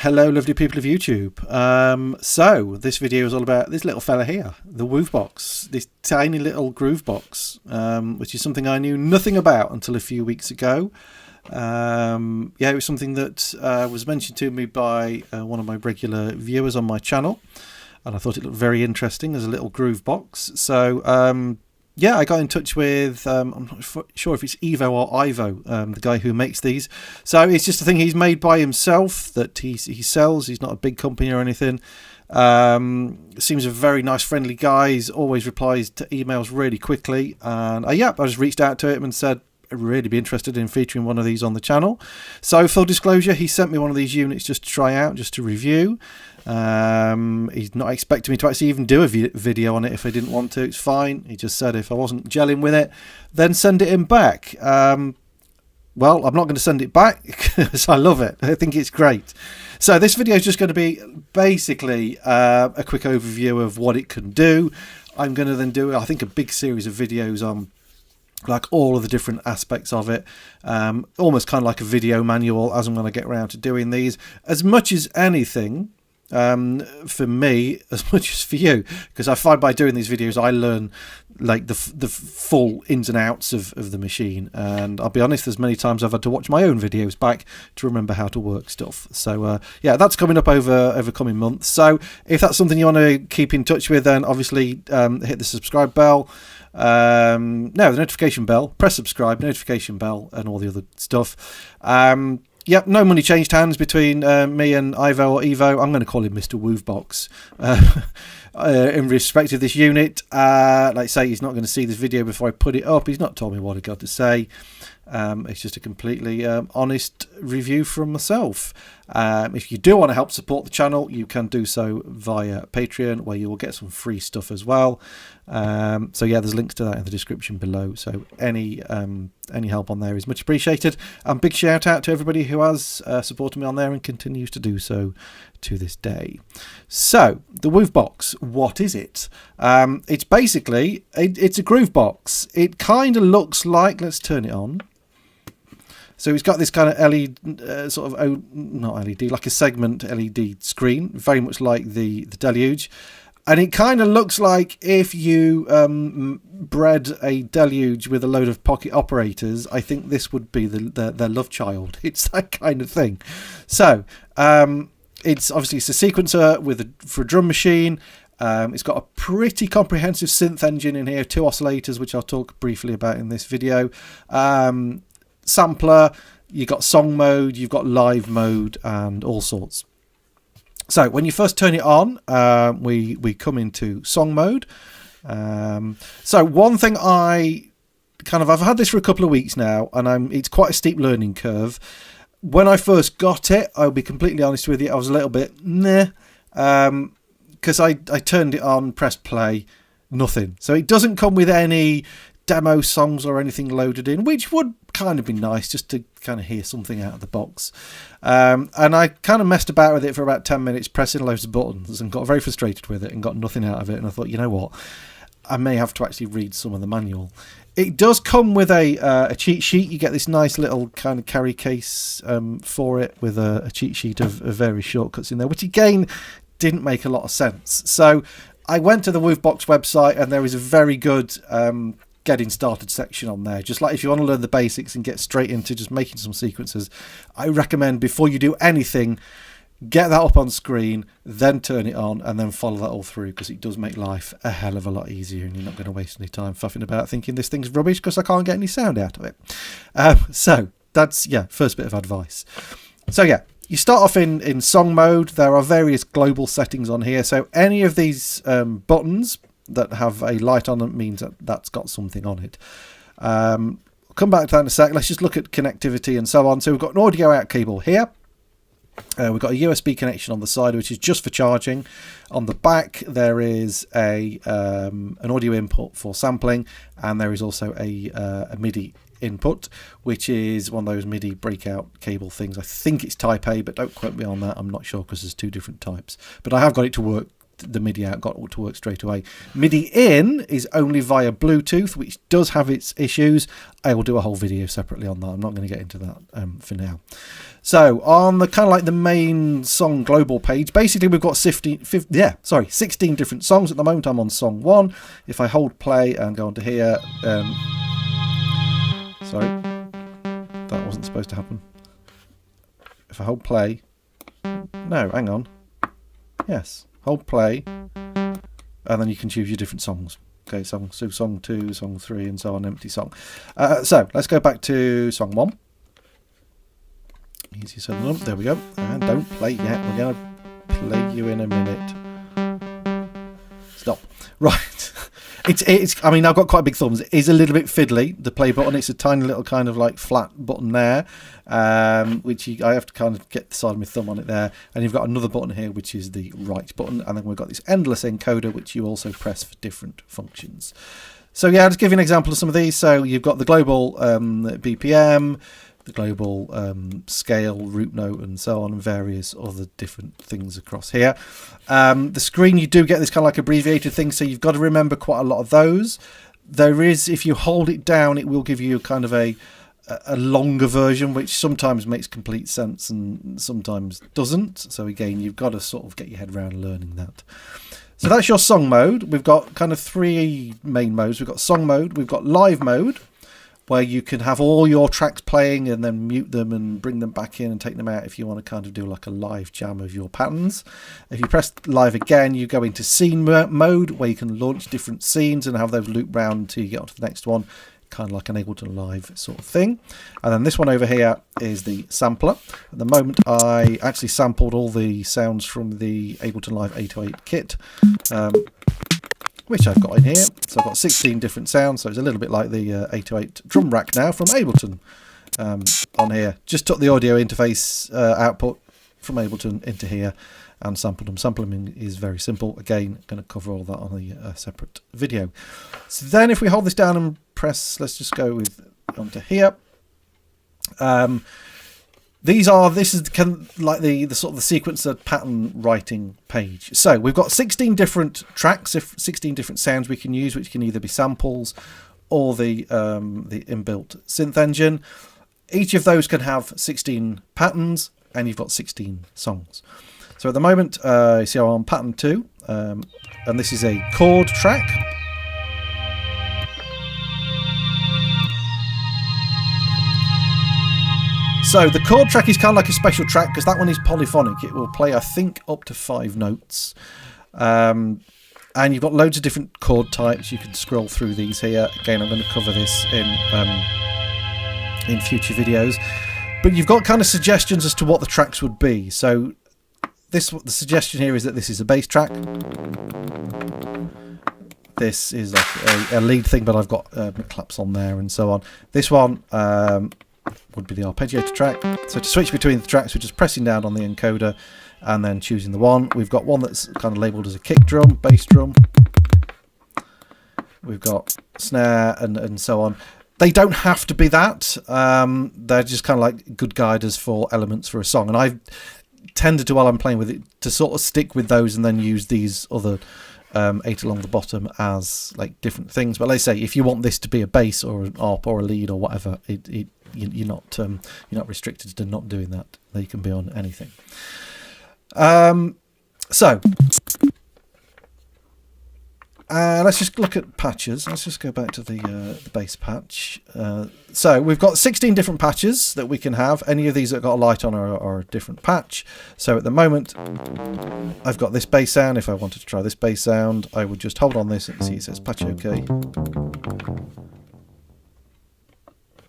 Hello lovely people of YouTube. So this video is all about this little fella here, the Woovebox, this tiny little Groovebox, which is something I knew nothing about until a few weeks ago. Yeah, it was something that was mentioned to me by one of my regular viewers on my channel, and I thought it looked very interesting as a little Groovebox. So yeah, I got in touch with, I'm not sure if it's Evo or Ivo, the guy who makes these. So it's just a thing he's made by himself that he sells. He's not a big company or anything. Seems a very nice, friendly guy. He's always replies to emails really quickly. And I just reached out to him and said, I'd really be interested in featuring one of these on the channel. So full disclosure, he sent me one of these units just to try out, just to review. He's not expecting me to actually even do a video on it if I didn't want to. It's fine. He just said if I wasn't gelling with it, then send it in back. Well, I'm not going to send it back because I love it. I think it's great. So this video is just going to be basically a quick overview of what it can do. I'm going to then do, I think, a big series of videos on like all of the different aspects of it, almost kind of like a video manual as I'm going to get around to doing these. As much as anything, for me, as much as for you, because I find by doing these videos I learn like the full ins and outs of the machine, and I'll be honest, there's many times I've had to watch my own videos back to remember how to work stuff. So yeah, that's coming up over coming months. So if that's something you want to keep in touch with, then obviously hit the subscribe bell. No, the notification bell, press subscribe, notification bell, and all the other stuff. Yep, no money changed hands between me and Ivo or Evo. I'm going to call him Mr. Woovebox in respect of this unit. Like I say, he's not going to see this video before I put it up. He's not told me what I got to say. It's just a completely honest review from myself. If you do want to help support the channel, you can do so via Patreon, where you will get some free stuff as well. So yeah, there's links to that in the description below. So any help on there is much appreciated. And big shout out to everybody who has supported me on there and continues to do so to this day. So the Woovebox, what is it? It's basically it's a Groovebox. It kind of looks like, let's turn it on. So it's got this kind of LED, sort of, not LED, like a segment LED screen, very much like the Deluge. And it kind of looks like if you bred a Deluge with a load of pocket operators, I think this would be their love child. It's that kind of thing. So it's a sequencer for a drum machine. It's got a pretty comprehensive synth engine in here, 2 oscillators, which I'll talk briefly about in this video. Sampler, you've got song mode, you've got live mode, and all sorts. So when you first turn it on, we come into song mode. So one thing I've had this for a couple of weeks now, and it's quite a steep learning curve. When I first got it, I'll be completely honest with you, I was a little bit meh, because I turned it on, pressed play, nothing. So it doesn't come with any demo songs or anything loaded in, which would kind of be nice just to kind of hear something out of the box. And I kind of messed about with it for about 10 minutes, pressing loads of buttons, and got very frustrated with it and got nothing out of it. And I thought, you know what, I may have to actually read some of the manual. It does come with a cheat sheet. You get this nice little kind of carry case for it with a cheat sheet of various shortcuts in there, which again didn't make a lot of sense. So I went to the Woovebox website, and there is a very good getting started section on there. Just like if you want to learn the basics and get straight into just making some sequences, I recommend before you do anything, get that up on screen, then turn it on, and then follow that all through, because it does make life a hell of a lot easier, and you're not going to waste any time faffing about thinking this thing's rubbish because I can't get any sound out of it. So that's, yeah, first bit of advice. So yeah, you start off in song mode. There are various global settings on here. So any of these buttons that have a light on them means that's got something on it. Come back to that in a sec. Let's just look at connectivity and so on. So we've got an audio out cable here. We've got a USB connection on the side, which is just for charging. On the back there is an audio input for sampling, and there is also a MIDI input, which is one of those MIDI breakout cable things. I think it's type A, but don't quote me on that. I'm not sure, because there's 2 different types, but I have got it to work the MIDI out got to work straight away. MIDI in is only via Bluetooth, which does have its issues. I will do a whole video separately on that. I'm not going to get into that for now. So on the kind of like the main song global page, basically we've got 16 different songs at the moment. I'm on song 1. If I hold play and go onto here, sorry, that wasn't supposed to happen. If I hold play, no, hang on. Yes, hold play, and then you can choose your different songs. Okay, song 2, song 3, and so on, empty song. So let's go back to song 1. Easy said than done. There we go. And don't play yet. We're going to play you in a minute. Stop. Right. It's. I mean, I've got quite big thumbs. It is a little bit fiddly, the play button. It's a tiny little kind of like flat button there, which I have to kind of get the side of my thumb on it there. And you've got another button here, which is the right button. And then we've got this endless encoder, which you also press for different functions. So yeah, I'll just give you an example of some of these. So you've got the global BPM, the global scale, root note, and so on, and various other different things across here. The screen, you do get this kind of like abbreviated thing, so you've got to remember quite a lot of those. There is, if you hold it down, it will give you kind of a longer version, which sometimes makes complete sense and sometimes doesn't. So again, you've got to sort of get your head around learning that. So that's your song mode. We've got kind of 3 main modes. We've got song mode, we've got live mode, where you can have all your tracks playing and then mute them and bring them back in and take them out if you want to kind of do like a live jam of your patterns. If you press live again, you go into scene mode, where you can launch different scenes and have those loop round until you get onto the next one, kind of like an Ableton Live sort of thing. And then this one over here is the sampler. At the moment, I actually sampled all the sounds from the Ableton Live 808 kit, which I've got in here. So I've got 16 different sounds, so it's a little bit like the 808 drum rack now from Ableton on here. Just took the audio interface output from Ableton into here and sampled them. Sampling is very simple. Again, going to cover all that on a separate video. So then if we hold this down and press, let's just go with onto here. This is kind of like the sort of the sequencer pattern writing page. So we've got 16 different tracks, 16 different sounds we can use, which can either be samples or the inbuilt synth engine. Each of those can have 16 patterns, and you've got 16 songs. So at the moment, you see I'm on pattern 2, and this is a chord track. So the chord track is kind of like a special track because that one is polyphonic. It will play, I think, up to 5 notes. And you've got loads of different chord types. You can scroll through these here. Again, I'm going to cover this in future videos. But you've got kind of suggestions as to what the tracks would be. So the suggestion here is that this is a bass track. This is like a lead thing, but I've got claps on there and so on. This one would be the arpeggiator track. So to switch between the tracks, we're just pressing down on the encoder and then choosing the one. We've got one that's kind of labelled as a kick drum, bass drum. We've got snare and so on. They don't have to be that. They're just kind of like good guiders for elements for a song. And I've tended to, while I'm playing with it, to sort of stick with those and then use these other 8 along the bottom as like different things. But let's say if you want this to be a bass or an arp or a lead or whatever, you're not restricted to not doing that. They can be on anything. So let's just look at patches. Let's just go back to the bass patch. So we've got 16 different patches that we can have. Any of these that got a light on are a different patch. So at the moment, I've got this bass sound. If I wanted to try this bass sound, I would just hold on this and see it says patch OK.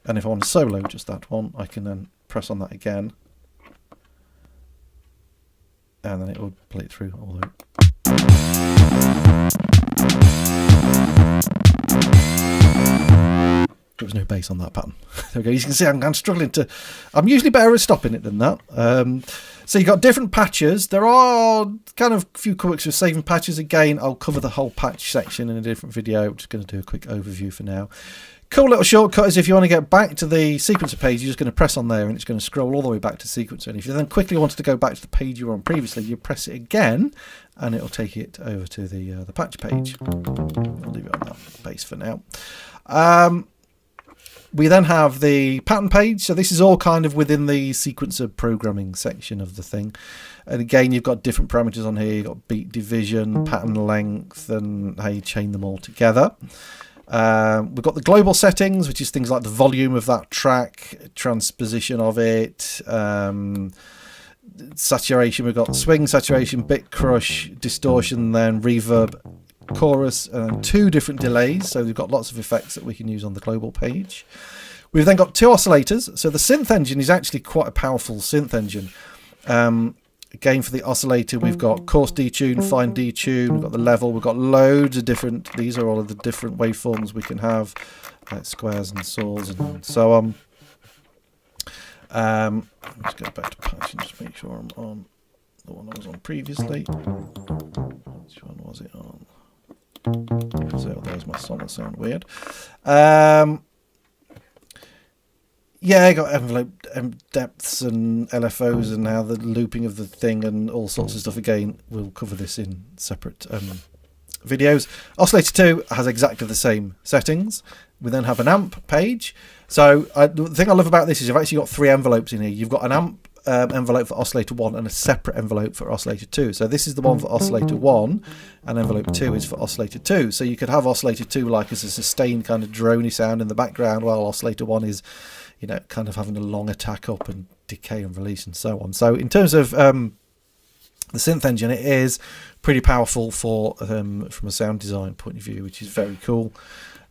And if I want to solo just that one, I can then press on that again. And then it will play it through all the way. There was no bass on that pattern. There we go. You can see I'm struggling to... I'm usually better at stopping it than that. So you've got different patches. There are kind of a few quirks with saving patches. Again, I'll cover the whole patch section in a different video. I'm just going to do a quick overview for now. Cool little shortcut is if you want to get back to the sequencer page, you're just going to press on there and it's going to scroll all the way back to sequencer. And if you then quickly wanted to go back to the page you were on previously, you press it again and it'll take it over to the patch page. I'll leave it on that base for now. We then have the pattern page. So this is all kind of within the sequencer programming section of the thing. And again, you've got different parameters on here. You've got beat division, pattern length, and how you chain them all together. We've got the global settings, which is things like the volume of that track, transposition of it, saturation. We've got swing, saturation, bit crush, distortion, then reverb, chorus, and 2 different delays. So we've got lots of effects that we can use on the global page. We've then got 2 oscillators. So the synth engine is actually quite a powerful synth engine. Again, for the oscillator, we've got coarse detune, fine detune, we've got the level, we've got loads of different, these are all of the different waveforms we can have, like squares and saws and so on. Let's go back to patch and just make sure I'm on the one I was on previously. Which one was it on? So there's my song that sound weird. Yeah, I got envelope depths and LFOs and how the looping of the thing and all sorts of stuff. Again, we'll cover this in separate videos. Oscillator 2 has exactly the same settings. We then have an amp page. So the thing I love about this is you've actually got 3 envelopes in here. You've got an amp envelope for oscillator 1 and a separate envelope for oscillator 2. So this is the one for oscillator 1 and envelope 2 is for oscillator 2. So you could have oscillator 2 like as a sustained kind of droney sound in the background, while oscillator 1 is, you know, kind of having a long attack up and decay and release and so on. So in terms of the synth engine, it is pretty powerful for from a sound design point of view, which is very cool.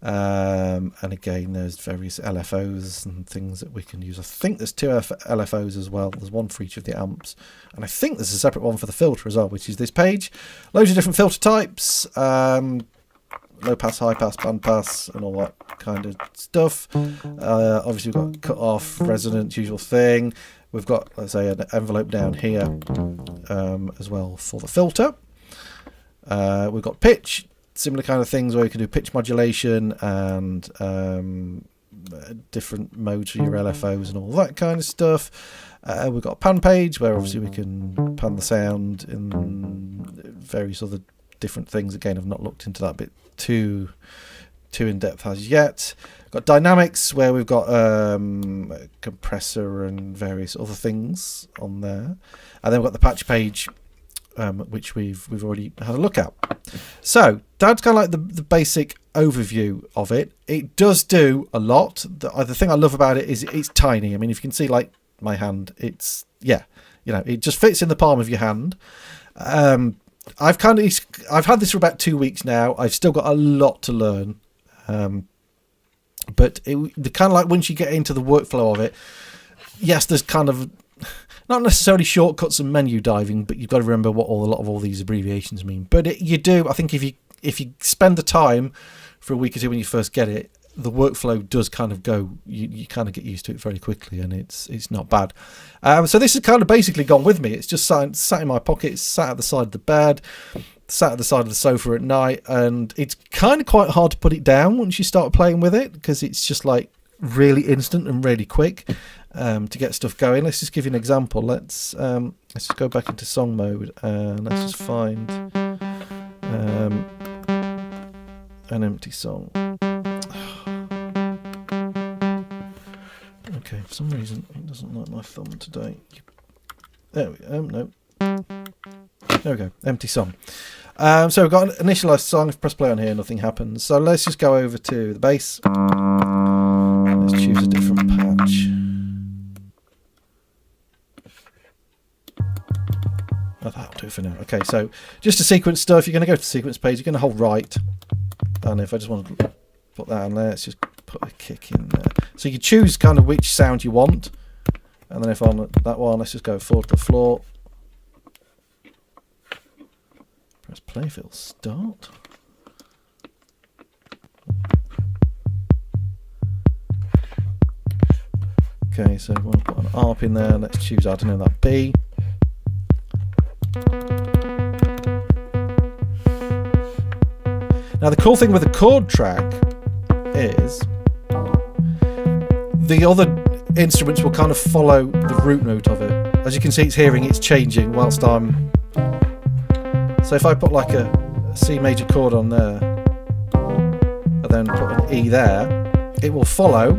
And again, there's various LFOs and things that we can use. I think there's 2 LFOs as well. There's one for each of the amps, and I think there's a separate one for the filter as well, which is this page. Loads of different filter types. Low pass, high pass, band pass, and all that kind of stuff. Obviously, we've got cut off, resonance, usual thing. We've got, let's say, an envelope down here as well for the filter. We've got pitch, similar kind of things where you can do pitch modulation and different modes for your LFOs and all that kind of stuff. We've got a pan page where obviously we can pan the sound in various other different things. Again, I've not looked into that bit too in depth as yet. Got dynamics where we've got a compressor and various other things on there, and then we've got the patch page, which we've already had a look at. So that's kind of like the basic overview of it. It does do a lot. The thing I love about it is it's tiny. I mean, if you can see like my hand, it's, yeah, you know, it just fits in the palm of your hand. I've had this for about 2 weeks now. I've still got a lot to learn, but the kind of like once you get into the workflow of it, yes, there's kind of not necessarily shortcuts and menu diving, but you've got to remember what a lot of all these abbreviations mean. But you do, I think, if you spend the time for a week or two when you first get it, the workflow does kind of go. You kind of get used to it very quickly, and it's not bad. So this has kind of basically gone with me. It's just sat in my pocket. It's sat at the side of the bed, sat at the side of the sofa at night, and it's kind of quite hard to put it down once you start playing with it, because it's just like really instant and really quick to get stuff going. Let's just give you an example. Let's just go back into song mode and let's just find an empty song. Okay, for some reason it doesn't like my thumb today. There we go. No. There we go. Empty song. So we've got an initialized song. If I press play on here, nothing happens. So let's just go over to the bass. Let's choose a different patch. Oh, that'll do for now. Okay, so just to sequence stuff, you're going to go to the sequence page. You're going to hold right. And if I just want to put that in there, let's just put a kick in there. So you choose kind of which sound you want. And then if on that one, let's just go forward to the floor. Press play, if it'll start. Okay, so we want to put an ARP in there. Let's choose, I don't know, that B. Now the cool thing with the chord track is the other instruments will kind of follow the root note of it. As you can see, it's changing whilst I'm... So if I put like a C major chord on there, and then put an E there, it will follow.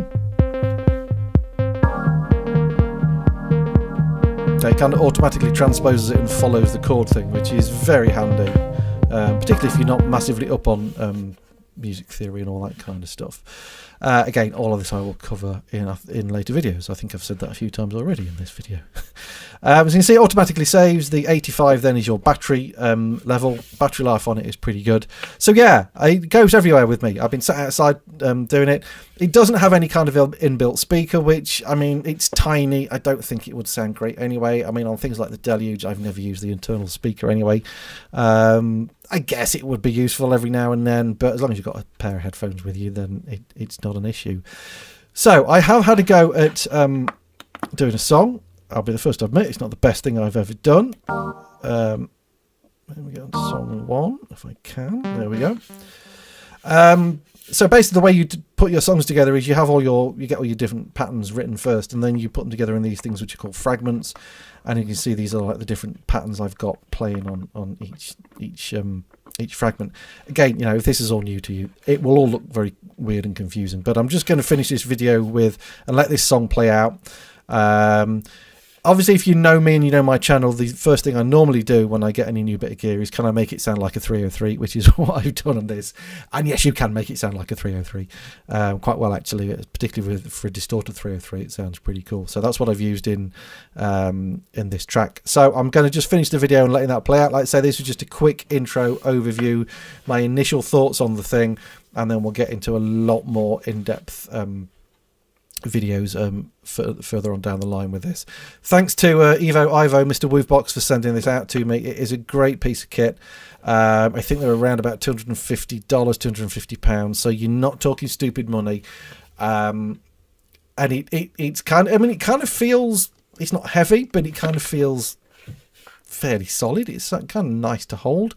So it kind of automatically transposes it and follows the chord thing, which is very handy, particularly if you're not massively up on music theory and all that kind of stuff. Again, all of this I will cover in later videos. I think I've said that a few times already in this video. As you can see, it automatically saves. The 85 then is your battery level. Battery life on it is pretty good. So yeah, it goes everywhere with me. I've been sat outside doing it. It doesn't have any kind of inbuilt speaker, which, I mean, it's tiny. I don't think it would sound great anyway. I mean, on things like the Deluge, I've never used the internal speaker anyway. I guess it would be useful every now and then, but as long as you've got a pair of headphones with you, then it's not an issue. So I have had a go at doing a song. I'll be the first to admit it's not the best thing I've ever done. Let me get on to song 1 if I can. There we go. So basically the way you put your songs together is you get all your different patterns written first, and then you put them together in these things which are called fragments, and you can see these are like the different patterns I've got playing on each fragment. Again, you know, if this is all new to you, it will all look very weird and confusing, but I'm just going to finish this video and let this song play out. Obviously, if you know me and you know my channel, the first thing I normally do when I get any new bit of gear is, can I make it sound like a 303, which is what I've done on this. And yes, you can make it sound like a 303 quite well, actually, particularly for a distorted 303. It sounds pretty cool. So that's what I've used in this track. So I'm going to just finish the video and letting that play out. Like I say, this was just a quick intro overview, my initial thoughts on the thing, and then we'll get into a lot more in-depth videos further on down the line with this. Thanks to Ivo, Mr. Woovebox, for sending this out to me. It is a great piece of kit. I think they're around about $250, £250, so you're not talking stupid money. And it's kind of, I mean, it kind of feels, it's not heavy, but it kind of feels fairly solid. It's kind of nice to hold.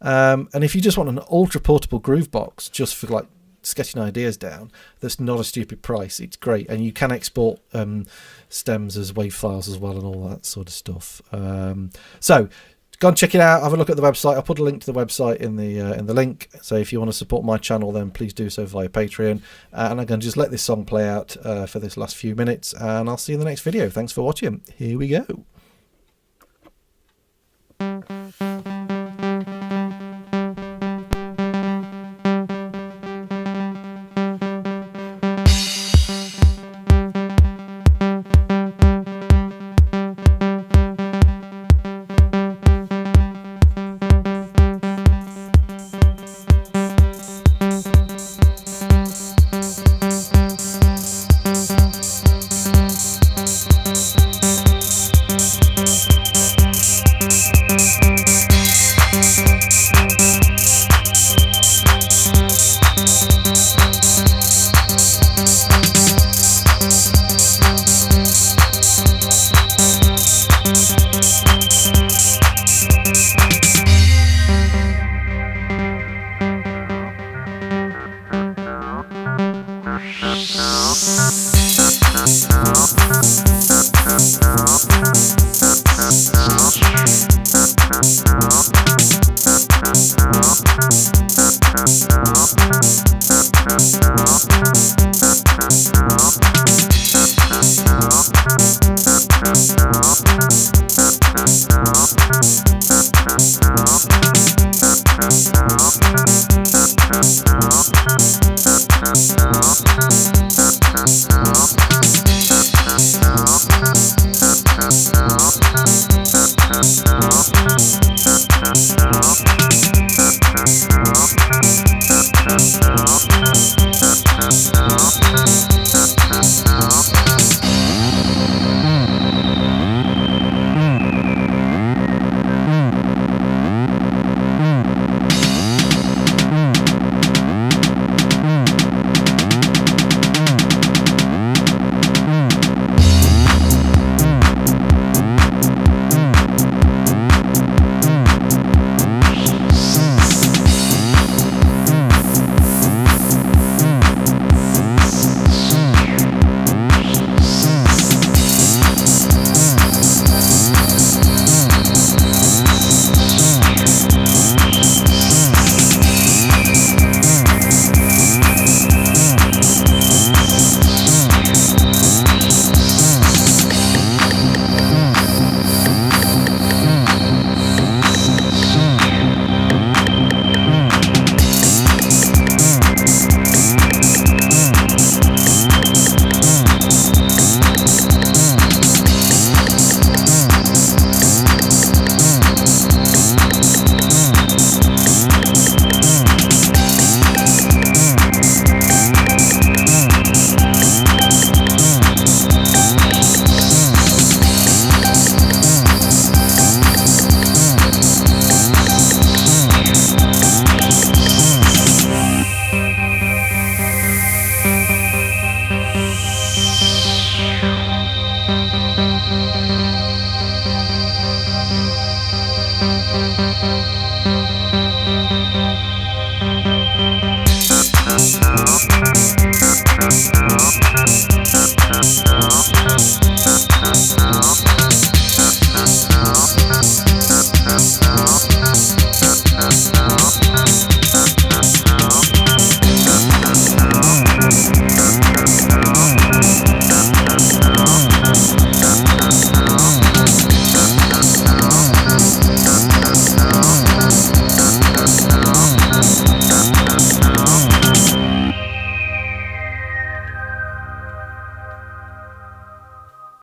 And if you just want an ultra portable Groovebox just for like sketching ideas down, that's not a stupid price. It's great, and you can export stems as WAV files as well and all that sort of stuff. So go and check it out, have a look at the website. I'll put a link to the website in the link, so if you want to support my channel, then please do so via Patreon. And I'm going to just let this song play out for this last few minutes, and I'll see you in the next video. Thanks for watching. Here we go.